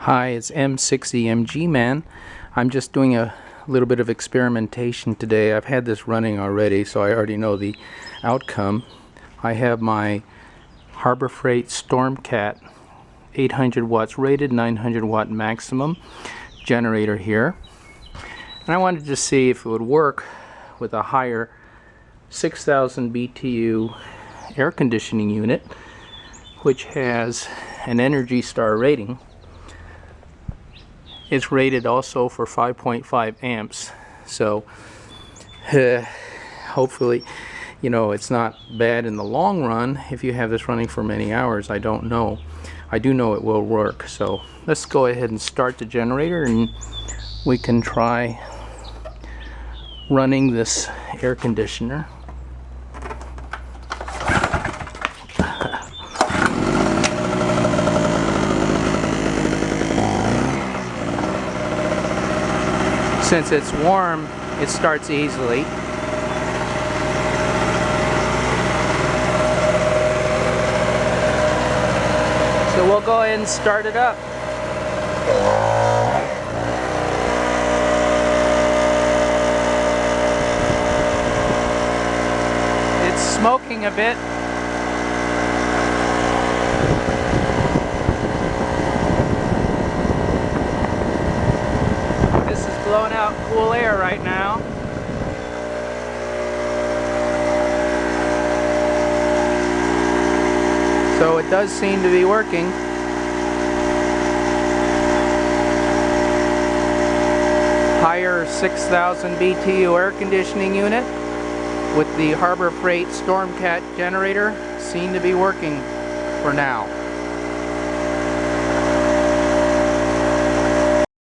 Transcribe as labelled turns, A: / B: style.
A: Hi, it's M60MG Man. I'm just doing a little bit of experimentation today. I've had this running already, so I already know the outcome. I have my Harbor Freight Stormcat 800 watts rated, 900 watt maximum generator here. And I wanted to see if it would work with a higher 6,000 BTU air conditioning unit, which has an Energy Star rating. It's rated also for 5.5 amps, so hopefully, you know, it's not bad in the long run. If you have this running for many hours, I don't know. I do know it will work, so let's go ahead and start the generator and we can try running this air conditioner. Since it's warm, it starts easily. So we'll go ahead and start it up. It's smoking a bit. Blowing out cool air right now. So it does seem to be working. Higher 6,000 BTU air conditioning unit with the Harbor Freight Stormcat generator seem to be working for now.